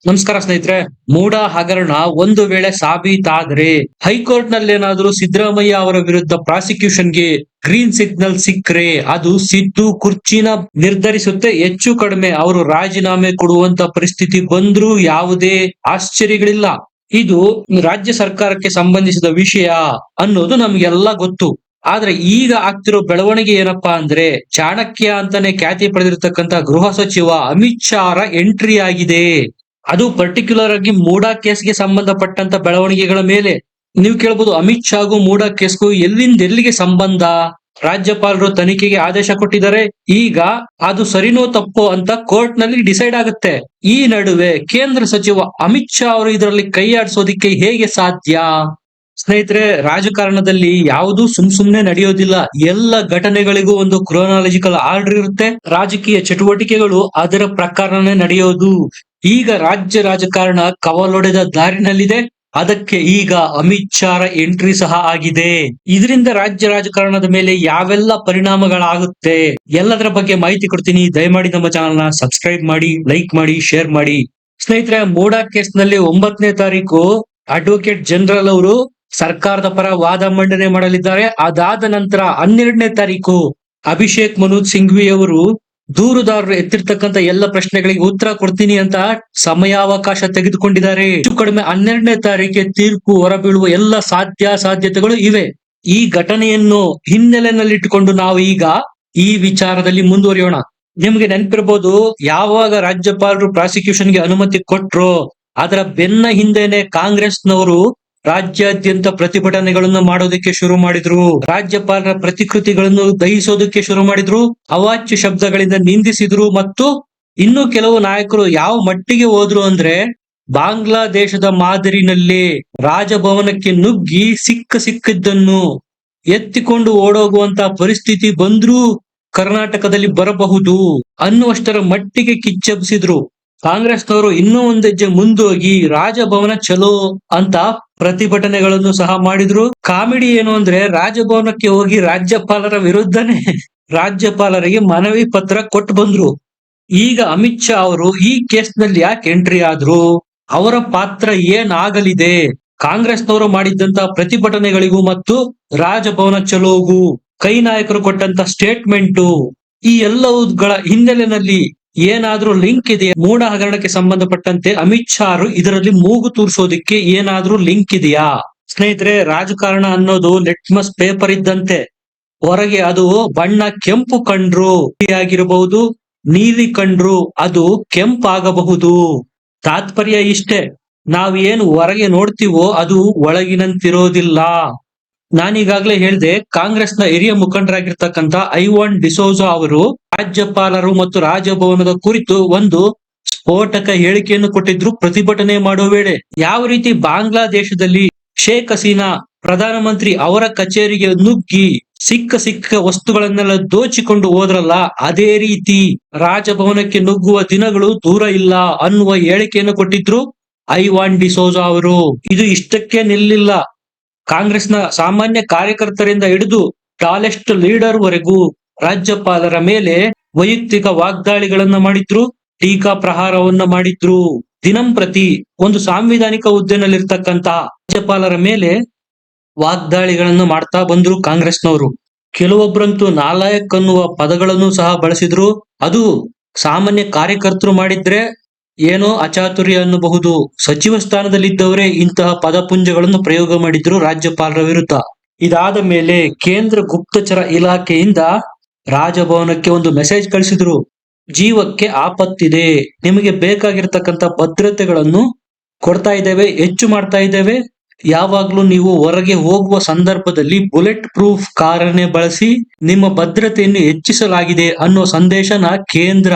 ನಮಸ್ಕಾರ ಸ್ನೇಹಿತರೆ. ಮೂಡ ಹಗರಣ ಒಂದು ವೇಳೆ ಸಾಬೀತಾದ್ರೆ ಹೈಕೋರ್ಟ್ ನಲ್ಲೇನಾದ್ರೂ ಸಿದ್ದರಾಮಯ್ಯ ಅವರ ವಿರುದ್ಧ ಪ್ರಾಸಿಕ್ಯೂಷನ್ಗೆ ಗ್ರೀನ್ ಸಿಗ್ನಲ್ ಸಿಕ್ಕ್ರೆ ಅದು ಸಿದ್ದು ಕುರ್ಚಿನ ನಿರ್ಧರಿಸುತ್ತೆ. ಹೆಚ್ಚು ಕಡಿಮೆ ಅವರು ರಾಜೀನಾಮೆ ಕೊಡುವಂತ ಪರಿಸ್ಥಿತಿ ಬಂದ್ರೂ ಯಾವುದೇ ಆಶ್ಚರ್ಯಗಳಿಲ್ಲ. ಇದು ರಾಜ್ಯ ಸರ್ಕಾರಕ್ಕೆ ಸಂಬಂಧಿಸಿದ ವಿಷಯ ಅನ್ನೋದು ನಮ್ಗೆಲ್ಲ ಗೊತ್ತು. ಆದ್ರೆ ಈಗ ಆಗ್ತಿರೋ ಬೆಳವಣಿಗೆ ಏನಪ್ಪಾ ಅಂದ್ರೆ, ಚಾಣಕ್ಯ ಅಂತಾನೆ ಖ್ಯಾತಿ ಪಡೆದಿರ್ತಕ್ಕಂತ ಗೃಹ ಸಚಿವ ಅಮಿತ್ ಶಾ ಅವರ ಎಂಟ್ರಿ ಆಗಿದೆ. ಅದು ಪರ್ಟಿಕ್ಯುಲರ್ ಆಗಿ ಮೂಡಾ ಕೇಸ್ಗೆ ಸಂಬಂಧಪಟ್ಟಂತ ಬೆಳವಣಿಗೆಗಳ ಮೇಲೆ. ನೀವು ಕೇಳ್ಬೋದು, ಅಮಿತ್ ಶಾಗೂ ಮೂಡಾ ಕೇಸ್ಗೂ ಎಲ್ಲಿಂದ ಎಲ್ಲಿಗೆ ಸಂಬಂಧ? ರಾಜ್ಯಪಾಲರು ತನಿಖೆಗೆ ಆದೇಶ ಕೊಟ್ಟಿದ್ದಾರೆ. ಈಗ ಅದು ಸರಿನೋ ತಪ್ಪೋ ಅಂತ ಕೋರ್ಟ್ ನಲ್ಲಿ ಡಿಸೈಡ್ ಆಗುತ್ತೆ. ಈ ನಡುವೆ ಕೇಂದ್ರ ಸಚಿವ ಅಮಿತ್ ಶಾ ಅವರು ಇದರಲ್ಲಿ ಕೈ ಆಡಿಸೋದಿಕ್ಕೆ ಹೇಗೆ ಸಾಧ್ಯ? ಸ್ನೇಹಿತರೆ, ರಾಜಕಾರಣದಲ್ಲಿ ಯಾವುದು ಸುಮ್ನೆ ನಡೆಯೋದಿಲ್ಲ. ಎಲ್ಲ ಘಟನೆಗಳಿಗೂ ಒಂದು ಕ್ರೋನಾಲಜಿಕಲ್ ಆರ್ಡರ್ ಇರುತ್ತೆ. ರಾಜಕೀಯ ಚಟುವಟಿಕೆಗಳು ಅದರ ಪ್ರಕಾರನೇ ನಡೆಯೋದು. ಈಗ ರಾಜ್ಯ ರಾಜಕಾರಣ ಕವಲೊಡೆದ ದಾರಿನಲ್ಲಿದೆ. ಅದಕ್ಕೆ ಈಗ ಅಮಿತ್ ಶಾ ಎಂಟ್ರಿ ಸಹ ಆಗಿದೆ. ಇದರಿಂದ ರಾಜ್ಯ ರಾಜಕಾರಣದ ಮೇಲೆ ಯಾವೆಲ್ಲ ಪರಿಣಾಮಗಳಾಗುತ್ತೆ ಎಲ್ಲದರ ಬಗ್ಗೆ ಮಾಹಿತಿ ಕೊಡ್ತೀನಿ. ದಯಮಾಡಿ ನಮ್ಮ ಚಾನಲ್ ನ ಸಬ್ಸ್ಕ್ರೈಬ್ ಮಾಡಿ, ಲೈಕ್ ಮಾಡಿ, ಶೇರ್ ಮಾಡಿ. ಸ್ನೇಹಿತರೆ, ಮೂಡಾ ಕೇಸ್ ನಲ್ಲಿ 9ನೇ ತಾರೀಕು ಅಡ್ವೊಕೇಟ್ ಜನರಲ್ ಅವರು ಸರ್ಕಾರದ ಪರ ವಾದ ಮಂಡನೆ ಮಾಡಲಿದ್ದಾರೆ. ಅದಾದ ನಂತರ 12ನೇ ತಾರೀಕು ಅಭಿಷೇಕ್ ಮನು ಸಿಂಘ್ವಿ ಅವರು ದೂರುದಾರರು ಎತ್ತಿರ್ತಕ್ಕಂಥ ಎಲ್ಲ ಪ್ರಶ್ನೆಗಳಿಗೆ ಉತ್ತರ ಕೊಡ್ತೀನಿ ಅಂತ ಸಮಯಾವಕಾಶ ತೆಗೆದುಕೊಂಡಿದ್ದಾರೆ. ಹೆಚ್ಚು ಕಡಿಮೆ 12ನೇ ತಾರೀಕಿಗೆ ತೀರ್ಪು ಹೊರಬೀಳುವ ಎಲ್ಲ ಸಾಧ್ಯತೆಗಳು ಇವೆ. ಈ ಘಟನೆಯನ್ನು ಹಿನ್ನೆಲೆಯಲ್ಲಿಟ್ಟುಕೊಂಡು ನಾವು ಈಗ ಈ ವಿಚಾರದಲ್ಲಿ ಮುಂದುವರಿಯೋಣ. ನಿಮ್ಗೆ ನೆನಪಿರ್ಬೋದು, ಯಾವಾಗ ರಾಜ್ಯಪಾಲರು ಪ್ರಾಸಿಕ್ಯೂಷನ್ಗೆ ಅನುಮತಿ ಕೊಟ್ರೋ ಅದರ ಬೆನ್ನ ಹಿಂದೆನೆ ಕಾಂಗ್ರೆಸ್ನವರು ರಾಜ್ಯಾದ್ಯಂತ ಪ್ರತಿಭಟನೆಗಳನ್ನು ಮಾಡೋದಕ್ಕೆ ಶುರು ಮಾಡಿದ್ರು. ರಾಜ್ಯಪಾಲರ ಪ್ರತಿಕೃತಿಗಳನ್ನು ದಹಿಸೋದಕ್ಕೆ ಶುರು ಮಾಡಿದ್ರು. ಅವಾಚ್ಯ ಶಬ್ದಗಳಿಂದ ನಿಂದಿಸಿದ್ರು. ಮತ್ತು ಇನ್ನು ಕೆಲವು ನಾಯಕರು ಯಾವ ಮಟ್ಟಿಗೆ ಹೋದ್ರು ಅಂದ್ರೆ, ಬಾಂಗ್ಲಾದೇಶದ ಮಾದರಿನಲ್ಲಿ ರಾಜಭವನಕ್ಕೆ ನುಗ್ಗಿ ಸಿಕ್ಕಿದ್ದನ್ನು ಎತ್ತಿಕೊಂಡು ಓಡೋಗುವಂತ ಪರಿಸ್ಥಿತಿ ಬಂದ್ರೂ ಕರ್ನಾಟಕದಲ್ಲಿ ಬರಬಹುದು ಅನ್ನುವಷ್ಟರ ಮಟ್ಟಿಗೆ ಕಿಚ್ಚೆಬ್ಸಿದ್ರು. ಕಾಂಗ್ರೆಸ್ನವರು ಇನ್ನೂ ಒಂದ್ ಹೆಜ್ಜೆ ಮುಂದೋಗಿ ರಾಜಭವನ ಚಲೋ ಅಂತ ಪ್ರತಿಭಟನೆಗಳನ್ನು ಸಹ ಮಾಡಿದ್ರು. ಕಾಮಿಡಿ ಏನು ಅಂದ್ರೆ, ರಾಜಭವನಕ್ಕೆ ಹೋಗಿ ರಾಜ್ಯಪಾಲರ ವಿರುದ್ಧನೇ ರಾಜ್ಯಪಾಲರಿಗೆ ಮನವಿ ಪತ್ರ ಕೊಟ್ಟು ಬಂದ್ರು. ಈಗ ಅಮಿತ್ ಶಾ ಅವರು ಈ ಕೇಸ್ ನಲ್ಲಿ ಯಾಕೆ ಎಂಟ್ರಿ ಆದ್ರು? ಅವರ ಪಾತ್ರ ಏನಾಗಲಿದೆ? ಕಾಂಗ್ರೆಸ್ನವರು ಮಾಡಿದ್ದಂತ ಪ್ರತಿಭಟನೆಗಳಿಗೂ ಮತ್ತು ರಾಜಭವನ ಚಲೋಗೂ ಕೈ ನಾಯಕರು ಕೊಟ್ಟಂತ ಸ್ಟೇಟ್ಮೆಂಟು, ಈ ಎಲ್ಲವುಗಳ ಹಿನ್ನೆಲೆಯಲ್ಲಿ ಏನಾದ್ರೂ ಲಿಂಕ್ ಇದೆಯಾ? ಮೂಡ ಹಗರಣಕ್ಕೆ ಸಂಬಂಧಪಟ್ಟಂತೆ ಅಮಿತ್ ಶಾ ಇದರಲ್ಲಿ ಮೂಗು ತೂರಿಸೋದಿಕ್ಕೆ ಏನಾದ್ರೂ ಲಿಂಕ್ ಇದೆಯಾ? ಸ್ನೇಹಿತರೆ, ರಾಜಕಾರಣ ಅನ್ನೋದು ಲಿಟ್ಮಸ್ ಪೇಪರ್ ಇದ್ದಂತೆ. ಹೊರಗೆ ಅದು ಬಣ್ಣ ಕೆಂಪು ಕಂಡ್ರು ಆಗಿರಬಹುದು, ನೀಲಿ ಕಂಡ್ರು ಅದು ಕೆಂಪಾಗಬಹುದು. ತಾತ್ಪರ್ಯ ಇಷ್ಟೇ, ನಾವೇನು ಹೊರಗೆ ನೋಡ್ತೀವೋ ಅದು ಒಳಗಿನಂತಿರೋದಿಲ್ಲ. ನಾನೀಗಾಗ್ಲೇ ಹೇಳ್ದೆ, ಕಾಂಗ್ರೆಸ್ನ ಹಿರಿಯ ಮುಖಂಡರಾಗಿರ್ತಕ್ಕಂಥ ಐವಾನ್ ಡಿಸೋಜಾ ಅವರು ರಾಜ್ಯಪಾಲರು ಮತ್ತು ರಾಜಭವನದ ಕುರಿತು ಒಂದು ಸ್ಫೋಟಕ ಹೇಳಿಕೆಯನ್ನು ಕೊಟ್ಟಿದ್ರು ಪ್ರತಿಭಟನೆ ಮಾಡೋ ವೇಳೆ. ಯಾವ ರೀತಿ ಬಾಂಗ್ಲಾದೇಶದಲ್ಲಿ ಶೇಖ್ ಹಸೀನಾ ಪ್ರಧಾನಮಂತ್ರಿ ಅವರ ಕಚೇರಿಗೆ ನುಗ್ಗಿ ಸಿಕ್ಕ ವಸ್ತುಗಳನ್ನೆಲ್ಲ ದೋಚಿಕೊಂಡು ಹೋದ್ರಲ್ಲ, ಅದೇ ರೀತಿ ರಾಜಭವನಕ್ಕೆ ನುಗ್ಗುವ ದಿನಗಳು ದೂರ ಇಲ್ಲ ಅನ್ನುವ ಹೇಳಿಕೆಯನ್ನು ಕೊಟ್ಟಿದ್ರು ಐವಾನ್ ಡಿಸೋಜಾ ಅವರು. ಇದು ಇಷ್ಟಕ್ಕೆ ನಿಲ್ಲಿಲ್ಲ. ಕಾಂಗ್ರೆಸ್ನ ಸಾಮಾನ್ಯ ಕಾರ್ಯಕರ್ತರಿಂದ ಹಿಡಿದು ಟಾಲೆಸ್ಟ್ ಲೀಡರ್ ವರೆಗೂ ರಾಜ್ಯಪಾಲರ ಮೇಲೆ ವೈಯಕ್ತಿಕ ವಾಗ್ದಾಳಿಗಳನ್ನ ಮಾಡಿದ್ರು, ಟೀಕಾ ಪ್ರಹಾರವನ್ನ ಮಾಡಿದ್ರು. ದಿನಂಪ್ರತಿ ಒಂದು ಸಾಂವಿಧಾನಿಕ ಹುದ್ದೆನಲ್ಲಿರ್ತಕ್ಕಂತ ರಾಜ್ಯಪಾಲರ ಮೇಲೆ ವಾಗ್ದಾಳಿಗಳನ್ನು ಮಾಡ್ತಾ ಬಂದ್ರು ಕಾಂಗ್ರೆಸ್ನವರು. ಕೆಲವೊಬ್ಬರಂತೂ ನಾಲಾಯಕ್ ಅನ್ನುವ ಪದಗಳನ್ನು ಸಹ ಬಳಸಿದ್ರು. ಅದು ಸಾಮಾನ್ಯ ಕಾರ್ಯಕರ್ತರು ಮಾಡಿದ್ರೆ ಏನೋ ಅಚಾತುರ್ಯ ಅನ್ನಬಹುದು. ಸಚಿವ ಸ್ಥಾನದಲ್ಲಿದ್ದವರೇ ಇಂತಹ ಪದಪುಂಜಗಳನ್ನು ಪ್ರಯೋಗ ಮಾಡಿದ್ರು ರಾಜ್ಯಪಾಲರ ವಿರುದ್ಧ. ಇದಾದ ಮೇಲೆ ಕೇಂದ್ರ ಗುಪ್ತಚರ ಇಲಾಖೆಯಿಂದ ರಾಜಭವನಕ್ಕೆ ಒಂದು ಮೆಸೇಜ್ ಕಳಿಸಿದ್ರು, ಜೀವಕ್ಕೆ ಆಪತ್ತಿದೆ, ನಿಮಗೆ ಬೇಕಾಗಿರ್ತಕ್ಕಂಥ ಭದ್ರತೆಗಳನ್ನು ಕೊಡ್ತಾ ಇದ್ದೇವೆ, ಹೆಚ್ಚು ಮಾಡ್ತಾ ಇದ್ದೇವೆ. ಯಾವಾಗ್ಲೂ ನೀವು ಹೊರಗೆ ಹೋಗುವ ಸಂದರ್ಭದಲ್ಲಿ ಬುಲೆಟ್ ಪ್ರೂಫ್ ಕಾರನ್ನೇ ಬಳಸಿ, ನಿಮ್ಮ ಭದ್ರತೆಯನ್ನು ಹೆಚ್ಚಿಸಲಾಗಿದೆ ಅನ್ನೋ ಸಂದೇಶನ ಕೇಂದ್ರ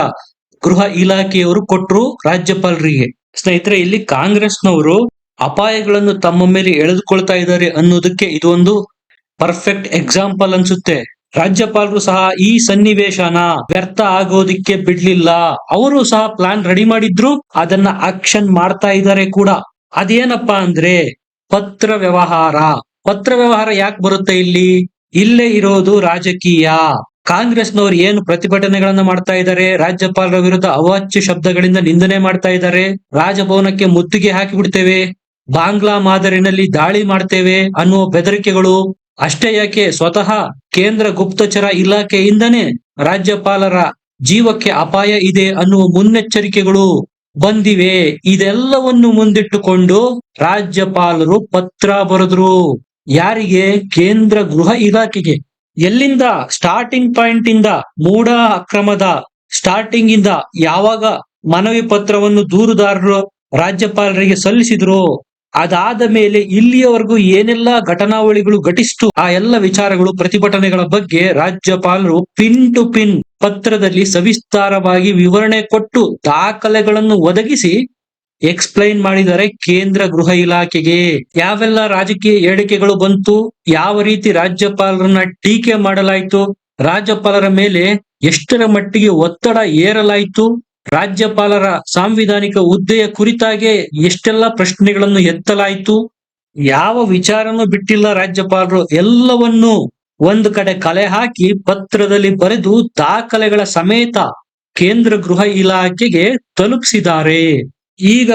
ಗೃಹ ಇಲಾಖೆಯವರು ಕೊಟ್ರು ರಾಜ್ಯಪಾಲರಿಗೆ. ಸ್ನೇಹಿತರೆ, ಇಲ್ಲಿ ಕಾಂಗ್ರೆಸ್ನವರು ಅಪಾಯಗಳನ್ನು ತಮ್ಮ ಮೇಲೆ ಎಳೆದುಕೊಳ್ತಾ ಇದ್ದಾರೆ ಅನ್ನೋದಕ್ಕೆ ಇದೊಂದು ಪರ್ಫೆಕ್ಟ್ ಎಕ್ಸಾಂಪಲ್ ಅನ್ಸುತ್ತೆ. ರಾಜ್ಯಪಾಲರು ಸಹ ಈ ಸನ್ನಿವೇಶನ ವ್ಯರ್ಥ ಆಗೋದಿಕ್ಕೆ ಬಿಡ್ಲಿಲ್ಲ. ಅವರು ಸಹ ಪ್ಲಾನ್ ರೆಡಿ ಮಾಡಿದ್ರು, ಅದನ್ನ ಆಕ್ಷನ್ ಮಾಡ್ತಾ ಇದ್ದಾರೆ ಕೂಡ. ಅದೇನಪ್ಪಾ ಅಂದ್ರೆ ಪತ್ರ ವ್ಯವಹಾರ. ಪತ್ರ ವ್ಯವಹಾರ ಯಾಕೆ ಬರುತ್ತೆ ಇಲ್ಲಿ? ಇಲ್ಲೇ ಇರೋದು ರಾಜಕೀಯ. ಕಾಂಗ್ರೆಸ್ನವರು ಏನು ಪ್ರತಿಭಟನೆಗಳನ್ನ ಮಾಡ್ತಾ ಇದ್ದಾರೆ, ರಾಜ್ಯಪಾಲರ ವಿರುದ್ಧ ಅವಾಚ್ಯ ಶಬ್ದಗಳಿಂದ ನಿಂದನೆ ಮಾಡ್ತಾ ಇದ್ದಾರೆ. ರಾಜಭವನಕ್ಕೆ ಮುತ್ತಿಗೆ ಹಾಕಿ ಬಿಡ್ತೇವೆ, ಬಾಂಗ್ಲಾ ಮಾದರಿನಲ್ಲಿ ದಾಳಿ ಮಾಡ್ತೇವೆ ಅನ್ನುವ ಬೆದರಿಕೆಗಳು. ಅಷ್ಟೇ ಯಾಕೆ, ಸ್ವತಃ ಕೇಂದ್ರ ಗುಪ್ತಚರ ಇಲಾಖೆಯಿಂದನೇ ರಾಜ್ಯಪಾಲರ ಜೀವಕ್ಕೆ ಅಪಾಯ ಇದೆ ಅನ್ನುವ ಮುನ್ನೆಚ್ಚರಿಕೆಗಳು ಬಂದಿವೆ. ಇದೆಲ್ಲವನ್ನು ಮುಂದಿಟ್ಟುಕೊಂಡು ರಾಜ್ಯಪಾಲರು ಪತ್ರ ಬರೆದ್ರು. ಯಾರಿಗೆ? ಕೇಂದ್ರ ಗೃಹ ಇಲಾಖೆಗೆ. ಎಲ್ಲಿಂದ? ಸ್ಟಾರ್ಟಿಂಗ್ ಪಾಯಿಂಟ್ ಇಂದ, ಮೂಡ ಅಕ್ರಮದ ಸ್ಟಾರ್ಟಿಂಗ್ ಇಂದ ಯಾವಾಗ ಮನವಿ ಪತ್ರವನ್ನು ದೂರುದಾರರು ರಾಜ್ಯಪಾಲರಿಗೆ ಸಲ್ಲಿಸಿದ್ರು, ಅದಾದ ಮೇಲೆ ಇಲ್ಲಿಯವರೆಗೂ ಏನೆಲ್ಲ ಘಟನಾವಳಿಗಳು ಘಟಿಸಿತು, ಆ ಎಲ್ಲ ವಿಚಾರಗಳು, ಪ್ರತಿಭಟನೆಗಳ ಬಗ್ಗೆ ರಾಜ್ಯಪಾಲರು ಪಿನ್ ಟು ಪಿನ್ ಪತ್ರದಲ್ಲಿ ಸವಿಸ್ತಾರವಾಗಿ ವಿವರಣೆ ಕೊಟ್ಟು ದಾಖಲೆಗಳನ್ನು ಒದಗಿಸಿ ಎಕ್ಸ್ಪ್ಲೈನ್ ಮಾಡಿದ್ದಾರೆ ಕೇಂದ್ರ ಗೃಹ ಇಲಾಖೆಗೆ. ಯಾವೆಲ್ಲ ರಾಜಕೀಯ ಹೇಳಿಕೆಗಳು ಬಂತು, ಯಾವ ರೀತಿ ರಾಜ್ಯಪಾಲರನ್ನ ಟೀಕೆ ಮಾಡಲಾಯಿತು, ರಾಜ್ಯಪಾಲರ ಮೇಲೆ ಎಷ್ಟರ ಮಟ್ಟಿಗೆ ಒತ್ತಡ ಏರಲಾಯಿತು, ರಾಜ್ಯಪಾಲರ ಸಾಂವಿಧಾನಿಕ ಹುದ್ದೆಯ ಕುರಿತಾಗೆ ಎಷ್ಟೆಲ್ಲ ಪ್ರಶ್ನೆಗಳನ್ನು ಎತ್ತಲಾಯಿತು, ಯಾವ ವಿಚಾರನೂ ಬಿಟ್ಟಿಲ್ಲ ರಾಜ್ಯಪಾಲರು. ಎಲ್ಲವನ್ನು ಒಂದು ಕಡೆ ಕಲೆ ಹಾಕಿ ಪತ್ರದಲ್ಲಿ ಬರೆದು ದಾಖಲೆಗಳ ಸಮೇತ ಕೇಂದ್ರ ಗೃಹ ಇಲಾಖೆಗೆ ತಲುಪಿಸಿದ್ದಾರೆ. ಈಗ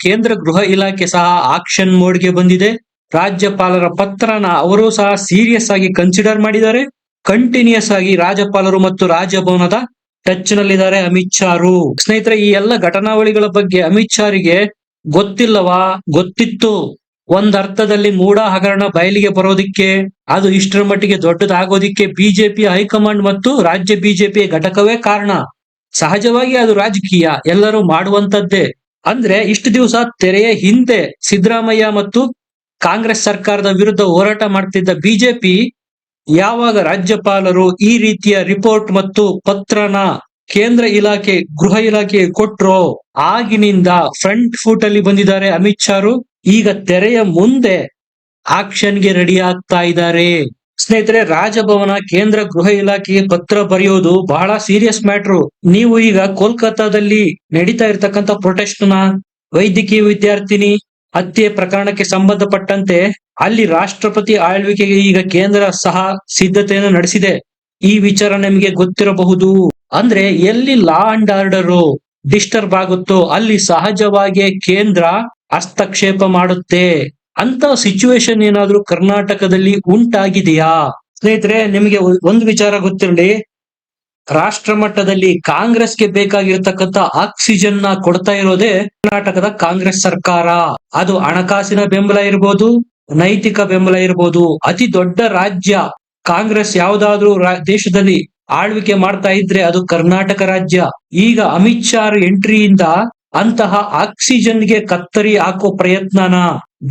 ಕೇಂದ್ರ ಗೃಹ ಇಲಾಖೆ ಸಹ ಆಕ್ಷನ್ ಮೋಡ್ಗೆ ಬಂದಿದೆ. ರಾಜ್ಯಪಾಲರ ಪತ್ರನ ಅವರು ಸಹ ಸೀರಿಯಸ್ ಆಗಿ ಕನ್ಸಿಡರ್ ಮಾಡಿದ್ದಾರೆ. ಕಂಟಿನ್ಯೂಸ್ ಆಗಿ ರಾಜ್ಯಪಾಲರು ಮತ್ತು ರಾಜಭವನದ ಟಚ್ ನಲ್ಲಿದ್ದಾರೆ ಅಮಿತ್ ಶಾರು. ಸ್ನೇಹಿತರೆ, ಈ ಎಲ್ಲ ಘಟನಾವಳಿಗಳ ಬಗ್ಗೆ ಅಮಿತ್ ಶಾರಿಗೆ ಗೊತ್ತಿಲ್ಲವಾ? ಗೊತ್ತಿತ್ತು. ಒಂದರ್ಥದಲ್ಲಿ ಮೂಡ ಹಗರಣ ಬಯಲಿಗೆ ಬರೋದಿಕ್ಕೆ, ಅದು ಇಷ್ಟರ ಮಟ್ಟಿಗೆ ದೊಡ್ಡದಾಗೋದಿಕ್ಕೆ ಬಿಜೆಪಿ ಹೈಕಮಾಂಡ್ ಮತ್ತು ರಾಜ್ಯ ಬಿಜೆಪಿ ಘಟಕವೇ ಕಾರಣ. ಸಹಜವಾಗಿ ಅದು ರಾಜಕೀಯ, ಎಲ್ಲರೂ ಮಾಡುವಂತದ್ದೇ. ಅಂದ್ರೆ ಇಷ್ಟು ದಿವಸ ತೆರೆಯ ಹಿಂದೆ ಸಿದ್ದರಾಮಯ್ಯ ಮತ್ತು ಕಾಂಗ್ರೆಸ್ ಸರ್ಕಾರದ ವಿರುದ್ಧ ಹೋರಾಟ ಮಾಡ್ತಿದ್ದ ಬಿಜೆಪಿ ಯಾವಾಗ ರಾಜ್ಯಪಾಲರು ಈ ರೀತಿಯ ರಿಪೋರ್ಟ್ ಮತ್ತು ಪತ್ರನ ಕೇಂದ್ರ ಗೃಹ ಇಲಾಖೆ ಕೊಟ್ರೋ ಆಗಿನಿಂದ ಫ್ರಂಟ್ ಫೂಟ್ ಅಲ್ಲಿ ಬಂದಿದ್ದಾರೆ ಅಮಿತ್ ಶಾರು. ಈಗ ತೆರೆಯ ಮುಂದೆ ಆಕ್ಷನ್ಗೆ ರೆಡಿ ಆಗ್ತಾ ಇದ್ದಾರೆ. ಸ್ನೇಹಿತರೆ, ರಾಜಭವನ ಕೇಂದ್ರ ಗೃಹ ಇಲಾಖೆಗೆ ಪತ್ರ ಬರೆಯೋದು ಬಹಳ ಸೀರಿಯಸ್ ಮ್ಯಾಟ್ರು. ನೀವು ಈಗ ಕೋಲ್ಕತ್ತಾದಲ್ಲಿ ನಡೀತಾ ಇರ್ತಕ್ಕಂಥ ಪ್ರೊಟೆಸ್ಟ್ ನ ವೈದ್ಯಕೀಯ ವಿದ್ಯಾರ್ಥಿನಿ ಹತ್ಯೆ ಪ್ರಕರಣಕ್ಕೆ ಸಂಬಂಧಪಟ್ಟಂತೆ ಅಲ್ಲಿ ರಾಷ್ಟ್ರಪತಿ ಆಳ್ವಿಕೆಗೆ ಈಗ ಕೇಂದ್ರ ಸಹ ಸಿದ್ಧತೆಯನ್ನು ನಡೆಸಿದೆ. ಈ ವಿಚಾರ ನಿಮಗೆ ಗೊತ್ತಿರಬಹುದು. ಅಂದ್ರೆ ಎಲ್ಲಿ ಲಾ ಅಂಡ್ ಆರ್ಡರ್ ಡಿಸ್ಟರ್ಬ್ ಆಗುತ್ತೋ ಅಲ್ಲಿ ಸಹಜವಾಗಿ ಕೇಂದ್ರ ಹಸ್ತಕ್ಷೇಪ ಮಾಡುತ್ತೆ. ಅಂತ ಸಿಚುವೇಶನ್ ಏನಾದ್ರೂ ಕರ್ನಾಟಕದಲ್ಲಿ ಉಂಟಾಗಿದೆಯಾ? ಸ್ನೇಹಿತರೆ, ನಿಮಗೆ ಒಂದು ವಿಚಾರ ಗೊತ್ತಿರಲಿ, ರಾಷ್ಟ್ರ ಮಟ್ಟದಲ್ಲಿ ಕಾಂಗ್ರೆಸ್ಗೆ ಬೇಕಾಗಿರ್ತಕ್ಕಂಥ ಆಕ್ಸಿಜನ್ ನ ಕೊಡ್ತಾ ಇರೋದೇ ಕರ್ನಾಟಕದ ಕಾಂಗ್ರೆಸ್ ಸರ್ಕಾರ. ಅದು ಹಣಕಾಸಿನ ಬೆಂಬಲ ಇರ್ಬೋದು, ನೈತಿಕ ಬೆಂಬಲ ಇರ್ಬೋದು. ಅತಿ ದೊಡ್ಡ ರಾಜ್ಯ ಕಾಂಗ್ರೆಸ್ ಯಾವ್ದಾದ್ರೂ ದೇಶದಲ್ಲಿ ಆಳ್ವಿಕೆ ಮಾಡ್ತಾ ಇದ್ರೆ ಅದು ಕರ್ನಾಟಕ ರಾಜ್ಯ. ಈಗ ಅಮಿತ್ ಶಾ ಎಂಟ್ರಿಯಿಂದ ಅಂತಹ ಆಕ್ಸಿಜನ್ಗೆ ಕತ್ತರಿ ಹಾಕೋ ಪ್ರಯತ್ನನ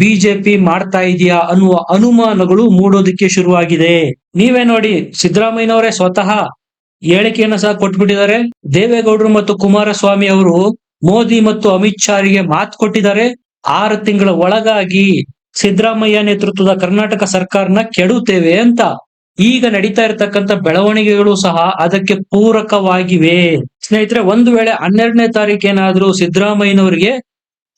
ಬಿಜೆಪಿ ಮಾಡ್ತಾ ಇದೆಯಾ ಅನ್ನುವ ಅನುಮಾನಗಳು ಮೂಡೋದಕ್ಕೆ ಶುರುವಾಗಿದೆ. ನೀವೇ ನೋಡಿ, ಸಿದ್ದರಾಮಯ್ಯನವರೇ ಸ್ವತಃ ಹೇಳಿಕೆಯನ್ನು ಸಹ ಕೊಟ್ಬಿಟ್ಟಿದ್ದಾರೆ. ದೇವೇಗೌಡರು ಮತ್ತು ಕುಮಾರಸ್ವಾಮಿ ಅವರು ಮೋದಿ ಮತ್ತು ಅಮಿತ್ ಶಾರಿಗೆ ಮಾತು ಕೊಟ್ಟಿದ್ದಾರೆ, 6 ತಿಂಗಳ ಒಳಗಾಗಿ ಸಿದ್ದರಾಮಯ್ಯ ನೇತೃತ್ವದ ಕರ್ನಾಟಕ ಸರ್ಕಾರನ ಕೆಡುತ್ತೇವೆ ಅಂತ. ಈಗ ನಡೀತಾ ಇರತಕ್ಕಂತ ಬೆಳವಣಿಗೆಗಳು ಸಹ ಅದಕ್ಕೆ ಪೂರಕವಾಗಿವೆ. ಸ್ನೇಹಿತರೆ, ಒಂದು ವೇಳೆ 12ನೇ ತಾರೀಕೇನಾದ್ರೂ ಸಿದ್ದರಾಮಯ್ಯನವರಿಗೆ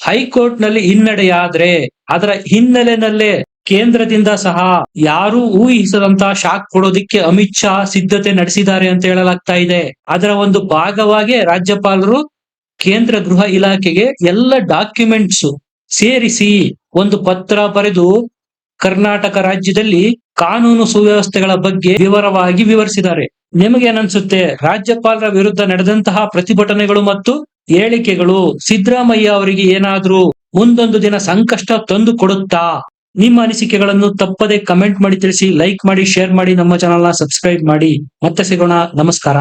ಹೈಕೋರ್ಟ್ ನಲ್ಲಿ ಹಿನ್ನಡೆಯಾದ್ರೆ ಅದರ ಹಿನ್ನೆಲೆಯಲ್ಲೇ ಕೇಂದ್ರದಿಂದ ಸಹ ಯಾರೂ ಊಹಿಸದಂತಹ ಶಾಕ್ ಕೊಡೋದಿಕ್ಕೆ ಅಮಿತ್ ಶಾ ಸಿದ್ಧತೆ ನಡೆಸಿದ್ದಾರೆ ಅಂತ ಹೇಳಲಾಗ್ತಾ ಇದೆ. ಅದರ ಒಂದು ಭಾಗವಾಗಿ ರಾಜ್ಯಪಾಲರು ಕೇಂದ್ರ ಗೃಹ ಇಲಾಖೆಗೆ ಎಲ್ಲ ಡಾಕ್ಯುಮೆಂಟ್ಸ್ ಸೇರಿಸಿ ಒಂದು ಪತ್ರ ಬರೆದು ಕರ್ನಾಟಕ ರಾಜ್ಯದಲ್ಲಿ ಕಾನೂನು ಸುವ್ಯವಸ್ಥೆಗಳ ಬಗ್ಗೆ ವಿವರವಾಗಿ ವಿವರಿಸಿದ್ದಾರೆ. ನಿಮಗೇನನ್ಸುತ್ತೆ? ರಾಜ್ಯಪಾಲರ ವಿರುದ್ಧ ನಡೆದಂತಹ ಪ್ರತಿಭಟನೆಗಳು ಮತ್ತು ಹೇಳಿಕೆಗಳು ಸಿದ್ದರಾಮಯ್ಯ ಅವರಿಗೆ ಏನಾದ್ರೂ ಮುಂದೊಂದು ದಿನ ಸಂಕಷ್ಟ ತಂದು ಕೊಡುತ್ತಾ? ನಿಮ್ಮ ಅನಿಸಿಕೆಗಳನ್ನು ತಪ್ಪದೆ ಕಮೆಂಟ್ ಮಾಡಿ ತಿಳಿಸಿ, ಲೈಕ್ ಮಾಡಿ, ಶೇರ್ ಮಾಡಿ, ನಮ್ಮ ಚಾನೆಲ್ ನ ಸಬ್ಸ್ಕ್ರೈಬ್ ಮಾಡಿ. ಮತ್ತೆ ಸಿಗೋಣ. ನಮಸ್ಕಾರ.